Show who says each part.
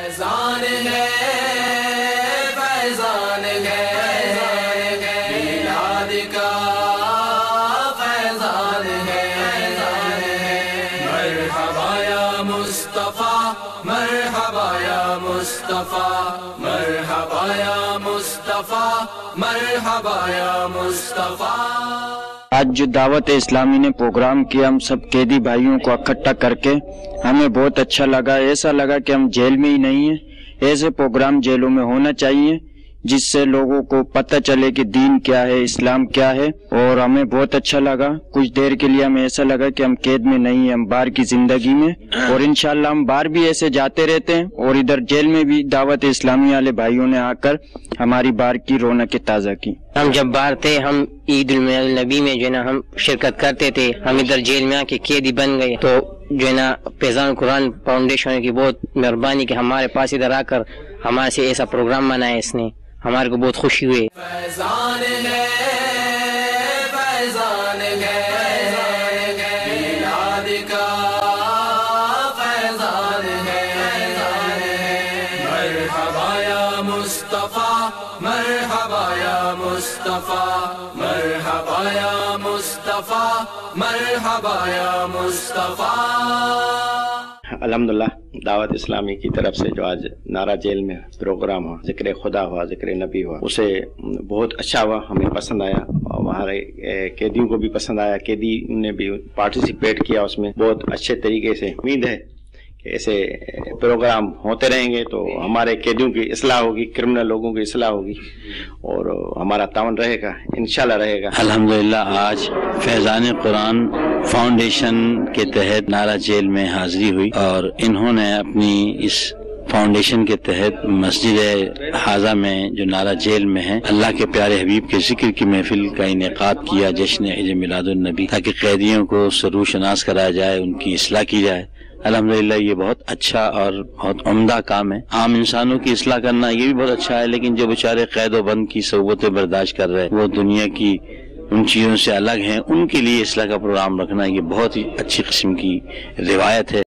Speaker 1: فیضان ہے میلاد کا فیضان ہے مرحبا یا مصطفیٰ مرحبا یا مصطفیٰ مرحبا یا مصطفیٰ مرحبا یا مصطفیٰ۔
Speaker 2: آج جو دعوت اسلامی نے پروگرام کیا ہم سب قیدی بھائیوں کو اکٹھا کر کے ہمیں بہت اچھا لگا۔ ایسا لگا کہ ہم جیل میں ہی نہیں ہیں۔ ایسے پروگرام جیلوں میں ہونا چاہیے جس سے لوگوں کو پتہ چلے کہ دین کیا ہے، اسلام کیا ہے، اور ہمیں بہت اچھا لگا۔ کچھ دیر کے لیے ہمیں ایسا لگا کہ ہم قید میں نہیں ہیں، ہم باہر کی زندگی میں، اور انشاءاللہ ہم باہر بھی ایسے جاتے رہتے ہیں، اور ادھر جیل میں بھی دعوت اسلامی والے بھائیوں نے آ کر ہماری باہر کی رونقیں تازہ کی۔
Speaker 3: ہم جب باہر تھے ہم عید النبی میں جو ہے نا ہم شرکت کرتے تھے، ہم ادھر جیل میں آ کے قیدی بن گئے، تو جو ہے نا فیضان قرآن فاؤنڈیشن کی بہت مہربانی کہ ہمارے پاس ادھر آ کر ہمارے سے ایسا پروگرام بنایا، اس نے ہمارے کو بہت خوشی ہوئی۔
Speaker 1: فیضان ہے میلاد کا فیضان ہے مرحبا یا مصطفیٰ مرحبا یا مصطفیٰ مرحبا یا مصطفیٰ مرحبا یا مصطفیٰ۔
Speaker 4: الحمدللہ دعوت اسلامی کی طرف سے جو آج نعرہ جیل میں پروگرام ہوا، ذکر خدا ہوا، ذکر نبی ہوا، اسے بہت اچھا ہوا، ہمیں پسند آیا، اور وہاں قیدیوں کو بھی پسند آیا، قیدی نے بھی پارٹیسپیٹ کیا اس میں بہت اچھے طریقے سے۔ امید ہے کہ ایسے پروگرام ہوتے رہیں گے تو ہمارے قیدیوں کی اصلاح ہوگی، کرمنل لوگوں کی اصلاح ہوگی، اور ہمارا تعاون رہے گا، انشاءاللہ رہے گا۔
Speaker 5: الحمدللہ آج فیضان قرآن فاؤنڈیشن کے تحت نعرہ جیل میں حاضری ہوئی، اور انہوں نے اپنی اس فاؤنڈیشن کے تحت مسجد حاضہ میں جو نعرہ جیل میں ہے اللہ کے پیارے حبیب کے ذکر کی محفل کا انعقاد کیا، جشن عید میلاد النبی، تاکہ قیدیوں کو سرو شناس کرایا جائے، ان کی اصلاح کی جائے۔ الحمدللہ یہ بہت اچھا اور بہت عمدہ کام ہے۔ عام انسانوں کی اصلاح کرنا یہ بھی بہت اچھا ہے، لیکن جو بیچارے قید و بند کی صعوبتیں برداشت کر رہے، وہ دنیا کی ان چیزوں سے الگ ہیں، ان کے لیے اصلاح کا پروگرام رکھنا یہ بہت ہی اچھی قسم کی روایت ہے۔